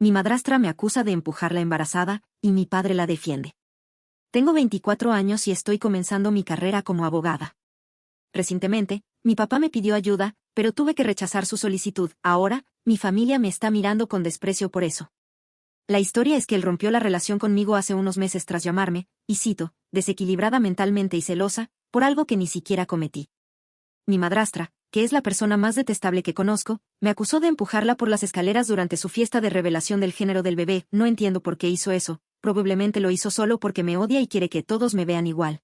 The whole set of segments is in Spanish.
Mi madrastra me acusa de empujarla embarazada, y mi padre la defiende. Tengo 24 años y estoy comenzando mi carrera como abogada. Recientemente, mi papá me pidió ayuda, pero tuve que rechazar su solicitud. Ahora, mi familia me está mirando con desprecio por eso. La historia es que él rompió la relación conmigo hace unos meses tras llamarme, y cito, desequilibrada mentalmente y celosa, por algo que ni siquiera cometí. Mi madrastra, que es la persona más detestable que conozco, me acusó de empujarla por las escaleras durante su fiesta de revelación del género del bebé. No entiendo por qué hizo eso, probablemente lo hizo solo porque me odia y quiere que todos me vean igual.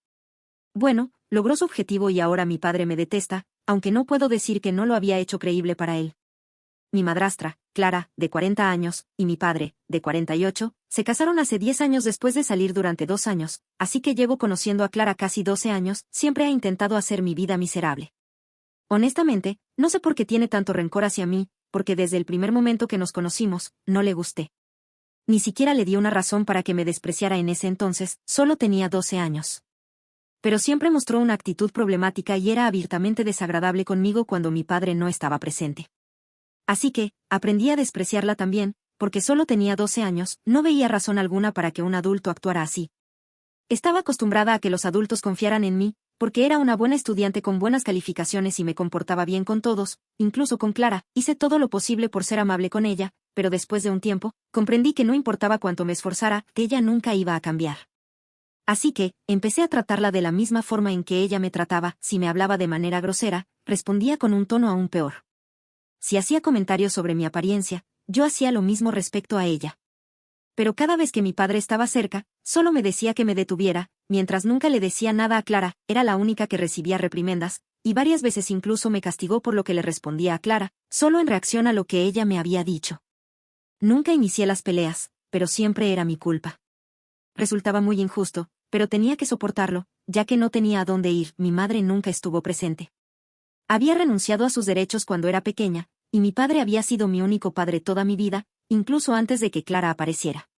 Bueno, logró su objetivo y ahora mi padre me detesta, aunque no puedo decir que no lo había hecho creíble para él. Mi madrastra, Clara, de 40 años, y mi padre, de 48, se casaron hace 10 años después de salir durante 2 años, así que llevo conociendo a Clara casi 12 años. Siempre ha intentado hacer mi vida miserable. Honestamente, no sé por qué tiene tanto rencor hacia mí, porque desde el primer momento que nos conocimos, no le gusté. Ni siquiera le di una razón para que me despreciara en ese entonces, solo tenía 12 años. Pero siempre mostró una actitud problemática y era abiertamente desagradable conmigo cuando mi padre no estaba presente. Así que, aprendí a despreciarla también, porque solo tenía 12 años, no veía razón alguna para que un adulto actuara así. Estaba acostumbrada a que los adultos confiaran en mí, porque era una buena estudiante con buenas calificaciones y me comportaba bien con todos, incluso con Clara. Hice todo lo posible por ser amable con ella, pero después de un tiempo, comprendí que no importaba cuánto me esforzara, ella nunca iba a cambiar. Así que, empecé a tratarla de la misma forma en que ella me trataba. Si me hablaba de manera grosera, respondía con un tono aún peor. Si hacía comentarios sobre mi apariencia, yo hacía lo mismo respecto a ella. Pero cada vez que mi padre estaba cerca, solo me decía que me detuviera, mientras nunca le decía nada a Clara. Era la única que recibía reprimendas, y varias veces incluso me castigó por lo que le respondía a Clara, solo en reacción a lo que ella me había dicho. Nunca inicié las peleas, pero siempre era mi culpa. Resultaba muy injusto, pero tenía que soportarlo, ya que no tenía a dónde ir. Mi madre nunca estuvo presente. Había renunciado a sus derechos cuando era pequeña, y mi padre había sido mi único padre toda mi vida, incluso antes de que Clara apareciera.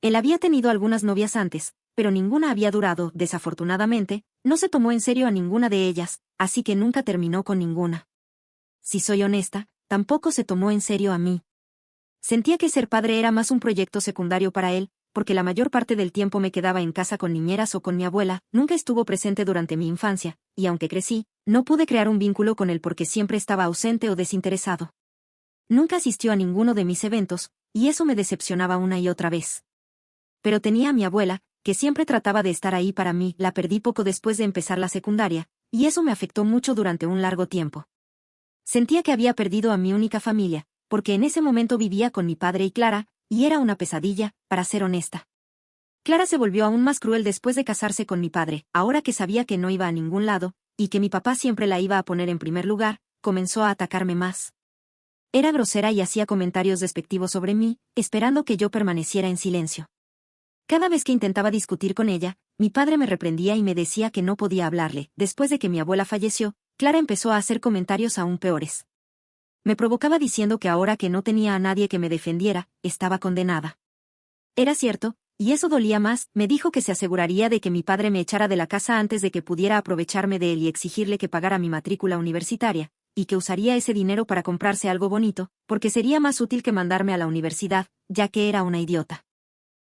Él había tenido algunas novias antes, pero ninguna había durado. Desafortunadamente, no se tomó en serio a ninguna de ellas, así que nunca terminó con ninguna. Si soy honesta, tampoco se tomó en serio a mí. Sentía que ser padre era más un proyecto secundario para él, porque la mayor parte del tiempo me quedaba en casa con niñeras o con mi abuela. Nunca estuvo presente durante mi infancia, y aunque crecí, no pude crear un vínculo con él porque siempre estaba ausente o desinteresado. Nunca asistió a ninguno de mis eventos, y eso me decepcionaba una y otra vez. Pero tenía a mi abuela, que siempre trataba de estar ahí para mí. La perdí poco después de empezar la secundaria, y eso me afectó mucho durante un largo tiempo. Sentía que había perdido a mi única familia, porque en ese momento vivía con mi padre y Clara, y era una pesadilla, para ser honesta. Clara se volvió aún más cruel después de casarse con mi padre. Ahora que sabía que no iba a ningún lado, y que mi papá siempre la iba a poner en primer lugar, comenzó a atacarme más. Era grosera y hacía comentarios despectivos sobre mí, esperando que yo permaneciera en silencio. Cada vez que intentaba discutir con ella, mi padre me reprendía y me decía que no podía hablarle. Después de que mi abuela falleció, Clara empezó a hacer comentarios aún peores. Me provocaba diciendo que ahora que no tenía a nadie que me defendiera, estaba condenada. Era cierto, y eso dolía más. Me dijo que se aseguraría de que mi padre me echara de la casa antes de que pudiera aprovecharme de él y exigirle que pagara mi matrícula universitaria, y que usaría ese dinero para comprarse algo bonito, porque sería más útil que mandarme a la universidad, ya que era una idiota.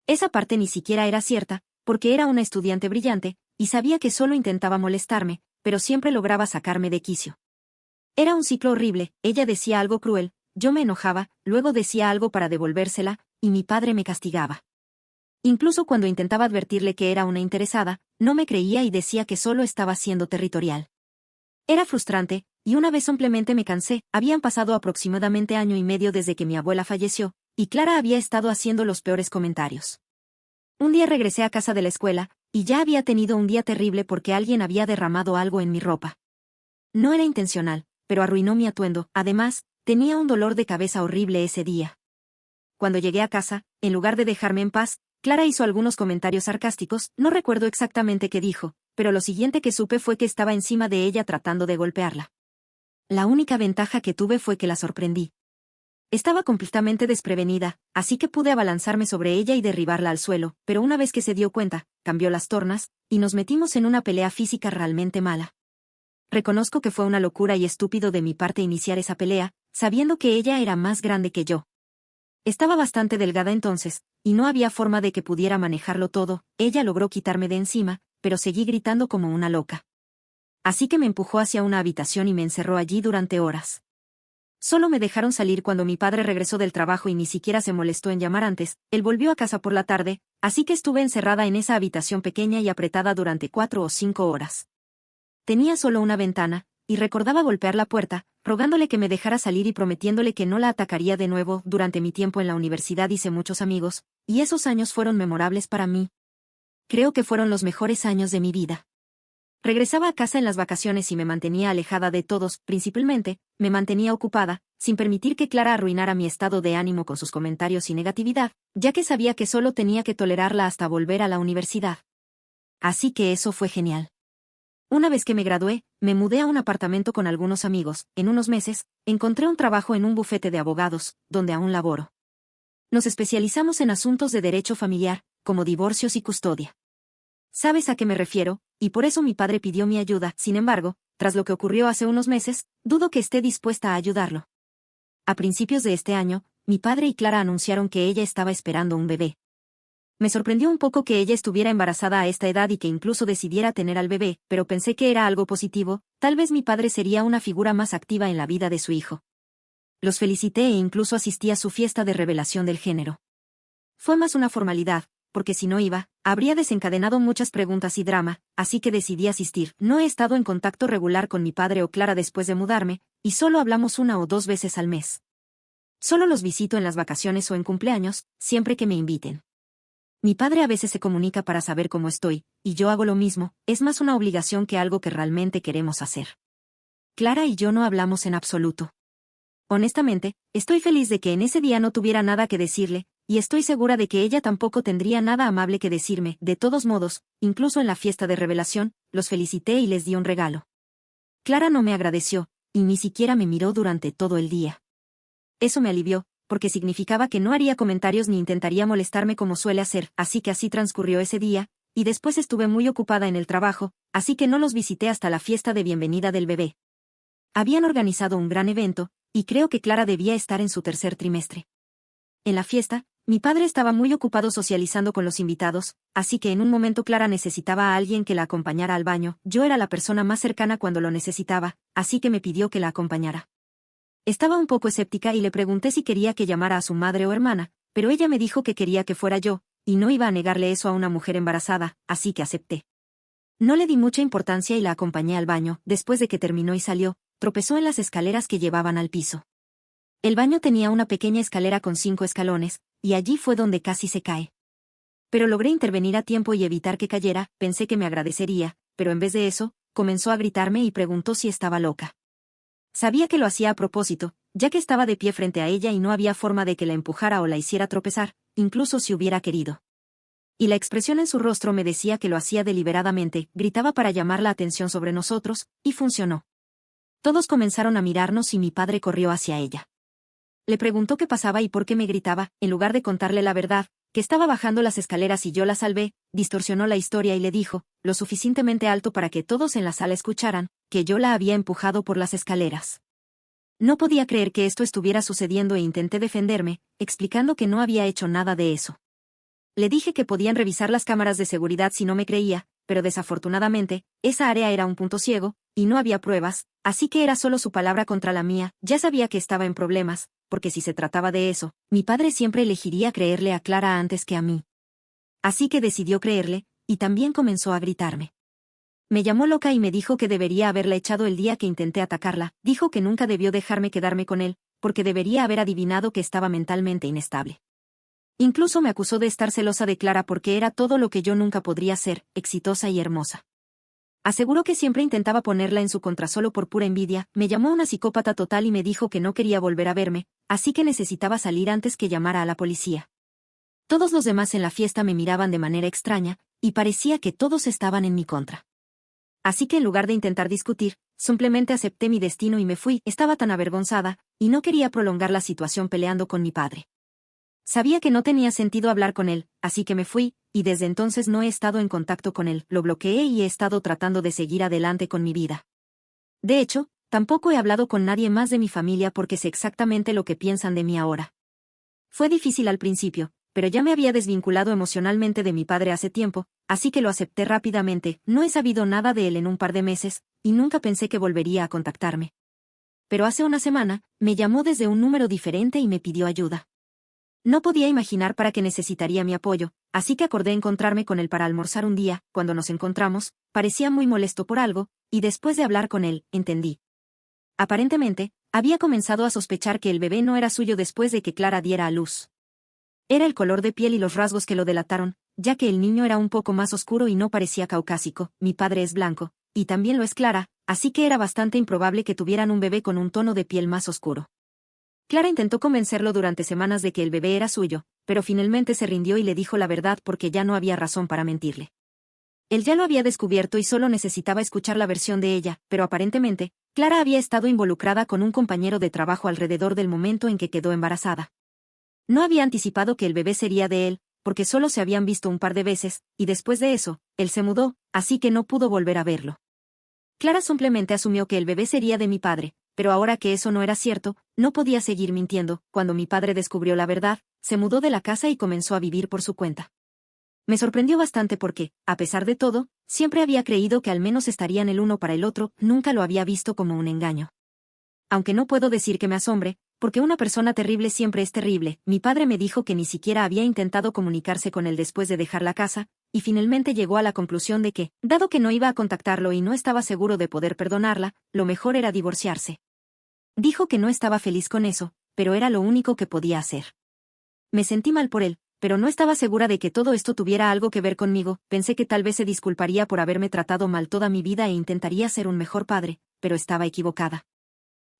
Esa parte ni siquiera era cierta, porque era una estudiante brillante, y sabía que solo intentaba molestarme, pero siempre lograba sacarme de quicio. Era un ciclo horrible. Ella decía algo cruel, yo me enojaba, luego decía algo para devolvérsela, y mi padre me castigaba. Incluso cuando intentaba advertirle que era una interesada, no me creía y decía que solo estaba siendo territorial. Era frustrante, y una vez simplemente me cansé. Habían pasado aproximadamente año y medio desde que mi abuela falleció, y Clara había estado haciendo los peores comentarios. Un día regresé a casa de la escuela, y ya había tenido un día terrible porque alguien había derramado algo en mi ropa. No era intencional, pero arruinó mi atuendo. Además, tenía un dolor de cabeza horrible ese día. Cuando llegué a casa, en lugar de dejarme en paz, Clara hizo algunos comentarios sarcásticos. No recuerdo exactamente qué dijo, pero lo siguiente que supe fue que estaba encima de ella tratando de golpearla. La única ventaja que tuve fue que la sorprendí. Estaba completamente desprevenida, así que pude abalanzarme sobre ella y derribarla al suelo, pero una vez que se dio cuenta, cambió las tornas, y nos metimos en una pelea física realmente mala. Reconozco que fue una locura y estúpido de mi parte iniciar esa pelea, sabiendo que ella era más grande que yo. Estaba bastante delgada entonces, y no había forma de que pudiera manejarlo todo. Ella logró quitarme de encima, pero seguí gritando como una loca. Así que me empujó hacia una habitación y me encerró allí durante horas. Solo me dejaron salir cuando mi padre regresó del trabajo y ni siquiera se molestó en llamar antes. Él volvió a casa por la tarde, así que estuve encerrada en esa habitación pequeña y apretada durante 4 o 5 horas. Tenía solo una ventana, y recordaba golpear la puerta, rogándole que me dejara salir y prometiéndole que no la atacaría de nuevo. Durante mi tiempo en la universidad hice muchos amigos, y esos años fueron memorables para mí. Creo que fueron los mejores años de mi vida. Regresaba a casa en las vacaciones y me mantenía alejada de todos. Principalmente, me mantenía ocupada, sin permitir que Clara arruinara mi estado de ánimo con sus comentarios y negatividad, ya que sabía que solo tenía que tolerarla hasta volver a la universidad. Así que eso fue genial. Una vez que me gradué, me mudé a un apartamento con algunos amigos. En unos meses, encontré un trabajo en un bufete de abogados, donde aún laboro. Nos especializamos en asuntos de derecho familiar, como divorcios y custodia. ¿Sabes a qué me refiero? Y por eso mi padre pidió mi ayuda. Sin embargo, tras lo que ocurrió hace unos meses, dudo que esté dispuesta a ayudarlo. A principios de este año, mi padre y Clara anunciaron que ella estaba esperando un bebé. Me sorprendió un poco que ella estuviera embarazada a esta edad y que incluso decidiera tener al bebé, pero pensé que era algo positivo. Tal vez mi padre sería una figura más activa en la vida de su hijo. Los felicité e incluso asistí a su fiesta de revelación del género. Fue más una formalidad, porque si no iba, habría desencadenado muchas preguntas y drama, así que decidí asistir. No he estado en contacto regular con mi padre o Clara después de mudarme, y solo hablamos 1 o 2 veces al mes. Solo los visito en las vacaciones o en cumpleaños, siempre que me inviten. Mi padre a veces se comunica para saber cómo estoy, y yo hago lo mismo. Es más una obligación que algo que realmente queremos hacer. Clara y yo no hablamos en absoluto. Honestamente, estoy feliz de que en ese día no tuviera nada que decirle, y estoy segura de que ella tampoco tendría nada amable que decirme. De todos modos, incluso en la fiesta de revelación, los felicité y les di un regalo. Clara no me agradeció, y ni siquiera me miró durante todo el día. Eso me alivió, porque significaba que no haría comentarios ni intentaría molestarme como suele hacer. Así que así transcurrió ese día, y después estuve muy ocupada en el trabajo, así que no los visité hasta la fiesta de bienvenida del bebé. Habían organizado un gran evento, y creo que Clara debía estar en su 3er trimestre. En la fiesta, mi padre estaba muy ocupado socializando con los invitados, así que en un momento Clara necesitaba a alguien que la acompañara al baño. Yo era la persona más cercana cuando lo necesitaba, así que me pidió que la acompañara. Estaba un poco escéptica y le pregunté si quería que llamara a su madre o hermana, pero ella me dijo que quería que fuera yo, y no iba a negarle eso a una mujer embarazada, así que acepté. No le di mucha importancia y la acompañé al baño. Después de que terminó y salió, tropezó en las escaleras que llevaban al piso. El baño tenía una pequeña escalera con 5 escalones, y allí fue donde casi se cae. Pero logré intervenir a tiempo y evitar que cayera. Pensé que me agradecería, pero en vez de eso, comenzó a gritarme y preguntó si estaba loca. Sabía que lo hacía a propósito, ya que estaba de pie frente a ella y no había forma de que la empujara o la hiciera tropezar, incluso si hubiera querido. Y la expresión en su rostro me decía que lo hacía deliberadamente. Gritaba para llamar la atención sobre nosotros, y funcionó. Todos comenzaron a mirarnos y mi padre corrió hacia ella. Le preguntó qué pasaba y por qué me gritaba. En lugar de contarle la verdad, que estaba bajando las escaleras y yo la salvé, distorsionó la historia y le dijo, lo suficientemente alto para que todos en la sala escucharan, que yo la había empujado por las escaleras. No podía creer que esto estuviera sucediendo e intenté defenderme, explicando que no había hecho nada de eso. Le dije que podían revisar las cámaras de seguridad si no me creía, pero desafortunadamente, esa área era un punto ciego, y no había pruebas, así que era solo su palabra contra la mía. Ya sabía que estaba en problemas, porque si se trataba de eso, mi padre siempre elegiría creerle a Clara antes que a mí. Así que decidió creerle, y también comenzó a gritarme. Me llamó loca y me dijo que debería haberla echado el día que intenté atacarla. Dijo que nunca debió dejarme quedarme con él, porque debería haber adivinado que estaba mentalmente inestable. Incluso me acusó de estar celosa de Clara porque era todo lo que yo nunca podría ser, exitosa y hermosa. Aseguró que siempre intentaba ponerla en su contra solo por pura envidia. Me llamó una psicópata total y me dijo que no quería volver a verme, así que necesitaba salir antes que llamara a la policía. Todos los demás en la fiesta me miraban de manera extraña, y parecía que todos estaban en mi contra. Así que en lugar de intentar discutir, simplemente acepté mi destino y me fui. Estaba tan avergonzada, y no quería prolongar la situación peleando con mi padre. Sabía que no tenía sentido hablar con él, así que me fui, y desde entonces no he estado en contacto con él. Lo bloqueé y he estado tratando de seguir adelante con mi vida. De hecho, tampoco he hablado con nadie más de mi familia porque sé exactamente lo que piensan de mí ahora. Fue difícil al principio, pero ya me había desvinculado emocionalmente de mi padre hace tiempo, así que lo acepté rápidamente. No he sabido nada de él en un par de meses, y nunca pensé que volvería a contactarme. Pero hace una semana, me llamó desde un número diferente y me pidió ayuda. No podía imaginar para qué necesitaría mi apoyo, así que acordé encontrarme con él para almorzar un día. Cuando nos encontramos, parecía muy molesto por algo, y después de hablar con él, entendí. Aparentemente, había comenzado a sospechar que el bebé no era suyo después de que Clara diera a luz. Era el color de piel y los rasgos que lo delataron, ya que el niño era un poco más oscuro y no parecía caucásico. Mi padre es blanco, y también lo es Clara, así que era bastante improbable que tuvieran un bebé con un tono de piel más oscuro. Clara intentó convencerlo durante semanas de que el bebé era suyo, pero finalmente se rindió y le dijo la verdad porque ya no había razón para mentirle. Él ya lo había descubierto y solo necesitaba escuchar la versión de ella, pero aparentemente, Clara había estado involucrada con un compañero de trabajo alrededor del momento en que quedó embarazada. No había anticipado que el bebé sería de él, porque solo se habían visto un par de veces, y después de eso, él se mudó, así que no pudo volver a verlo. Clara simplemente asumió que el bebé sería de mi padre, pero ahora que eso no era cierto, no podía seguir mintiendo. Cuando mi padre descubrió la verdad, se mudó de la casa y comenzó a vivir por su cuenta. Me sorprendió bastante porque, a pesar de todo, siempre había creído que al menos estarían el uno para el otro. Nunca lo había visto como un engaño. Aunque no puedo decir que me asombre, porque una persona terrible siempre es terrible. Mi padre me dijo que ni siquiera había intentado comunicarse con él después de dejar la casa, y finalmente llegó a la conclusión de que, dado que no iba a contactarlo y no estaba seguro de poder perdonarla, lo mejor era divorciarse. Dijo que no estaba feliz con eso, pero era lo único que podía hacer. Me sentí mal por él, pero no estaba segura de que todo esto tuviera algo que ver conmigo. Pensé que tal vez se disculparía por haberme tratado mal toda mi vida e intentaría ser un mejor padre, pero estaba equivocada.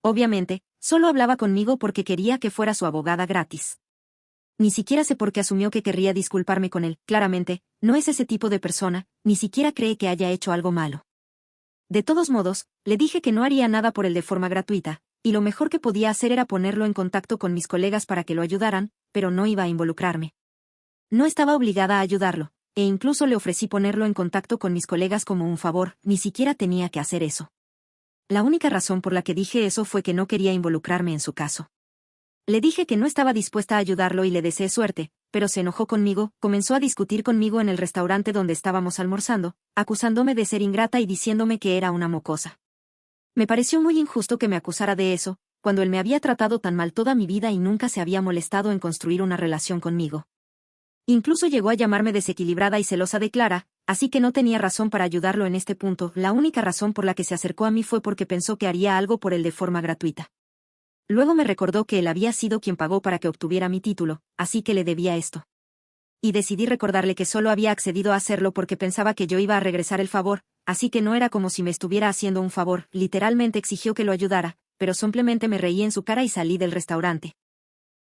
Obviamente, solo hablaba conmigo porque quería que fuera su abogada gratis. Ni siquiera sé por qué asumió que querría disculparme con él. Claramente, no es ese tipo de persona, ni siquiera cree que haya hecho algo malo. De todos modos, le dije que no haría nada por él de forma gratuita, y lo mejor que podía hacer era ponerlo en contacto con mis colegas para que lo ayudaran, pero no iba a involucrarme. No estaba obligada a ayudarlo, e incluso le ofrecí ponerlo en contacto con mis colegas como un favor. Ni siquiera tenía que hacer eso. La única razón por la que dije eso fue que no quería involucrarme en su caso. Le dije que no estaba dispuesta a ayudarlo y le deseé suerte, pero se enojó conmigo. Comenzó a discutir conmigo en el restaurante donde estábamos almorzando, acusándome de ser ingrata y diciéndome que era una mocosa. Me pareció muy injusto que me acusara de eso, cuando él me había tratado tan mal toda mi vida y nunca se había molestado en construir una relación conmigo. Incluso llegó a llamarme desequilibrada y celosa de Clara, así que no tenía razón para ayudarlo en este punto. La única razón por la que se acercó a mí fue porque pensó que haría algo por él de forma gratuita. Luego me recordó que él había sido quien pagó para que obtuviera mi título, así que le debía esto. Y decidí recordarle que solo había accedido a hacerlo porque pensaba que yo iba a regresar el favor, así que no era como si me estuviera haciendo un favor. Literalmente exigió que lo ayudara, pero simplemente me reí en su cara y salí del restaurante.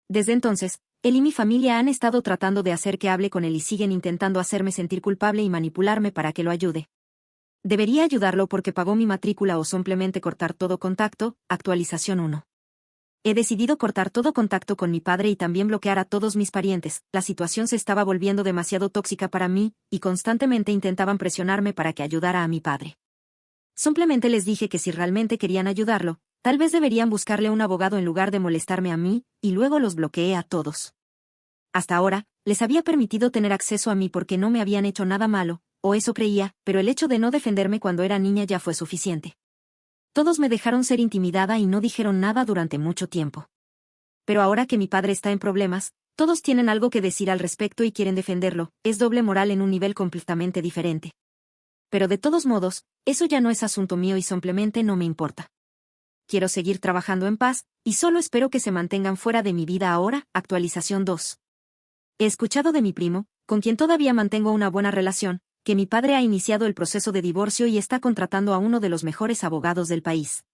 Desde entonces, él y mi familia han estado tratando de hacer que hable con él y siguen intentando hacerme sentir culpable y manipularme para que lo ayude. ¿Debería ayudarlo porque pagó mi matrícula o simplemente cortar todo contacto? Actualización 1. He decidido cortar todo contacto con mi padre y también bloquear a todos mis parientes. La situación se estaba volviendo demasiado tóxica para mí, y constantemente intentaban presionarme para que ayudara a mi padre. Simplemente les dije que si realmente querían ayudarlo, tal vez deberían buscarle un abogado en lugar de molestarme a mí, y luego los bloqueé a todos. Hasta ahora, les había permitido tener acceso a mí porque no me habían hecho nada malo, o eso creía, pero el hecho de no defenderme cuando era niña ya fue suficiente. Todos me dejaron ser intimidada y no dijeron nada durante mucho tiempo. Pero ahora que mi padre está en problemas, todos tienen algo que decir al respecto y quieren defenderlo. Es doble moral en un nivel completamente diferente. Pero de todos modos, eso ya no es asunto mío y simplemente no me importa. Quiero seguir trabajando en paz, y solo espero que se mantengan fuera de mi vida ahora. Actualización 2. He escuchado de mi primo, con quien todavía mantengo una buena relación, que mi padre ha iniciado el proceso de divorcio y está contratando a uno de los mejores abogados del país.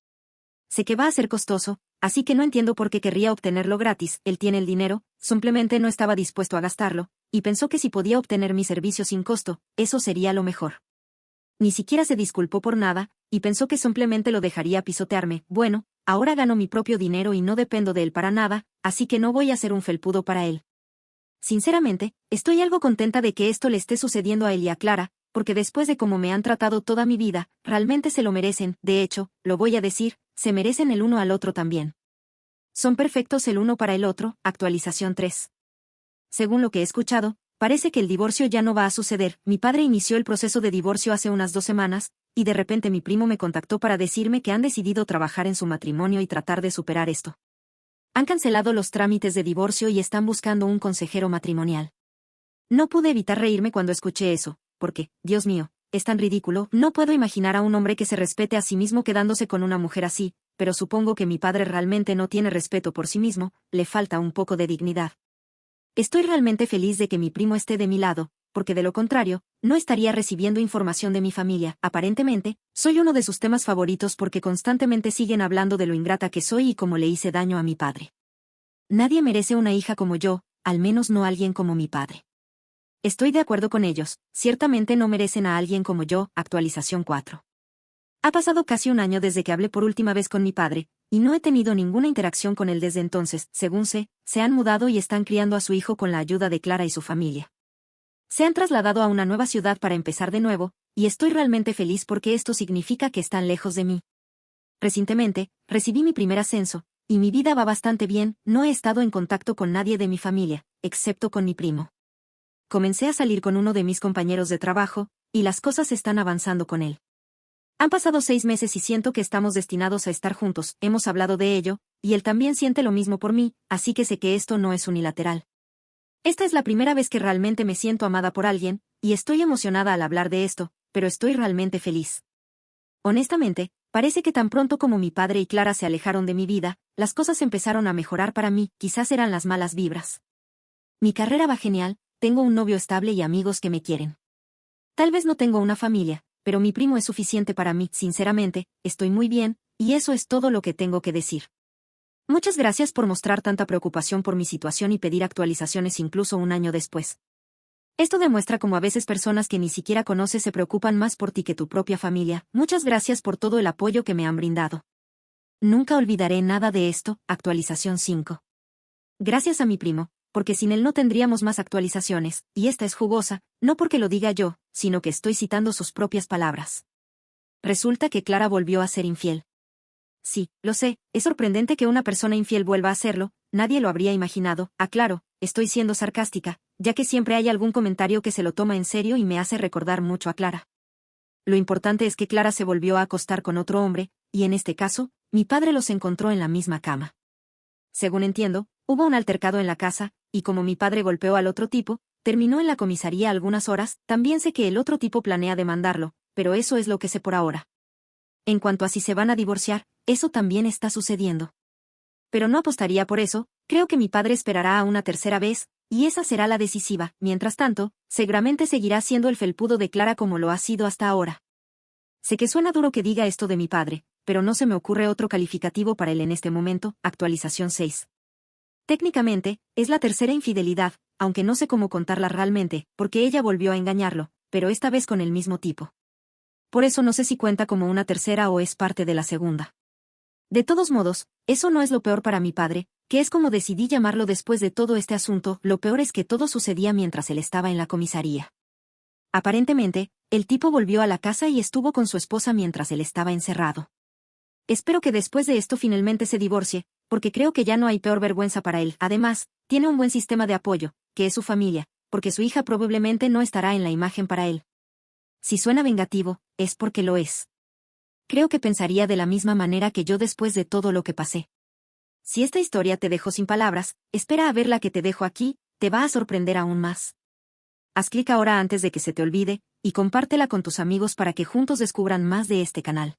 Sé que va a ser costoso, así que no entiendo por qué querría obtenerlo gratis. Él tiene el dinero, simplemente no estaba dispuesto a gastarlo, y pensó que si podía obtener mi servicio sin costo, eso sería lo mejor. Ni siquiera se disculpó por nada, y pensó que simplemente lo dejaría pisotearme. Bueno, ahora gano mi propio dinero y no dependo de él para nada, así que no voy a ser un felpudo para él. Sinceramente, estoy algo contenta de que esto le esté sucediendo a él y a Clara, porque después de cómo me han tratado toda mi vida, realmente se lo merecen. De hecho, lo voy a decir, se merecen el uno al otro también. son perfectos el uno para el otro, actualización 3. Según lo que he escuchado, parece que el divorcio ya no va a suceder. Mi padre inició el proceso de divorcio hace unas 2 semanas, y de repente mi primo me contactó para decirme que han decidido trabajar en su matrimonio y tratar de superar esto. Han cancelado los trámites de divorcio y están buscando un consejero matrimonial. No pude evitar reírme cuando escuché eso, porque, Dios mío, es tan ridículo. No puedo imaginar a un hombre que se respete a sí mismo quedándose con una mujer así, pero supongo que mi padre realmente no tiene respeto por sí mismo, le falta un poco de dignidad. Estoy realmente feliz de que mi primo esté de mi lado, porque de lo contrario, no estaría recibiendo información de mi familia. Aparentemente, soy uno de sus temas favoritos porque constantemente siguen hablando de lo ingrata que soy y cómo le hice daño a mi padre. Nadie merece una hija como yo, al menos no alguien como mi padre. Estoy de acuerdo con ellos, ciertamente no merecen a alguien como yo, actualización 4. Ha pasado casi un año desde que hablé por última vez con mi padre, y no he tenido ninguna interacción con él desde entonces. Según sé, se han mudado y están criando a su hijo con la ayuda de Clara y su familia. Se han trasladado a una nueva ciudad para empezar de nuevo, y estoy realmente feliz porque esto significa que están lejos de mí. Recientemente, recibí mi primer ascenso, y mi vida va bastante bien. No he estado en contacto con nadie de mi familia, excepto con mi primo. Comencé a salir con uno de mis compañeros de trabajo, y las cosas están avanzando con él. Han pasado 6 meses y siento que estamos destinados a estar juntos. Hemos hablado de ello, y él también siente lo mismo por mí, así que sé que esto no es unilateral. Esta es la primera vez que realmente me siento amada por alguien, y estoy emocionada al hablar de esto, pero estoy realmente feliz. Honestamente, parece que tan pronto como mi padre y Clara se alejaron de mi vida, las cosas empezaron a mejorar para mí. Quizás eran las malas vibras. Mi carrera va genial, tengo un novio estable y amigos que me quieren. Tal vez no tengo una familia, pero mi primo es suficiente para mí. Sinceramente, estoy muy bien, y eso es todo lo que tengo que decir. Muchas gracias por mostrar tanta preocupación por mi situación y pedir actualizaciones incluso un año después. Esto demuestra cómo a veces personas que ni siquiera conoces se preocupan más por ti que tu propia familia. Muchas gracias por todo el apoyo que me han brindado. Nunca olvidaré nada de esto, actualización 5. Gracias a mi primo, porque sin él no tendríamos más actualizaciones, y esta es jugosa, no porque lo diga yo, sino que estoy citando sus propias palabras. Resulta que Clara volvió a ser infiel. Sí, lo sé, es sorprendente que una persona infiel vuelva a hacerlo, nadie lo habría imaginado. Aclaro, estoy siendo sarcástica, ya que siempre hay algún comentario que se lo toma en serio y me hace recordar mucho a Clara. Lo importante es que Clara se volvió a acostar con otro hombre, y en este caso, mi padre los encontró en la misma cama. Según entiendo, hubo un altercado en la casa, y como mi padre golpeó al otro tipo, terminó en la comisaría algunas horas. También sé que el otro tipo planea demandarlo, pero eso es lo que sé por ahora. En cuanto a si se van a divorciar, eso también está sucediendo. Pero no apostaría por eso, creo que mi padre esperará a una tercera vez, y esa será la decisiva. Mientras tanto, seguramente seguirá siendo el felpudo de Clara como lo ha sido hasta ahora. Sé que suena duro que diga esto de mi padre, pero no se me ocurre otro calificativo para él en este momento, actualización 6. Técnicamente, es la tercera infidelidad, aunque no sé cómo contarla realmente, porque ella volvió a engañarlo, pero esta vez con el mismo tipo. Por eso no sé si cuenta como una tercera o es parte de la segunda. De todos modos, eso no es lo peor para mi padre, que es como decidí llamarlo después de todo este asunto. Lo peor es que todo sucedía mientras él estaba en la comisaría. Aparentemente, el tipo volvió a la casa y estuvo con su esposa mientras él estaba encerrado. Espero que después de esto finalmente se divorcie, porque creo que ya no hay peor vergüenza para él. Además, tiene un buen sistema de apoyo, que es su familia, porque su hija probablemente no estará en la imagen para él. Si suena vengativo, es porque lo es. Creo que pensaría de la misma manera que yo después de todo lo que pasé. Si esta historia te dejó sin palabras, espera a ver la que te dejo aquí, te va a sorprender aún más. Haz clic ahora antes de que se te olvide, y compártela con tus amigos para que juntos descubran más de este canal.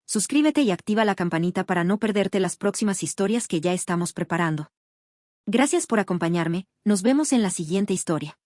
Suscríbete y activa la campanita para no perderte las próximas historias que ya estamos preparando. Gracias por acompañarme, nos vemos en la siguiente historia.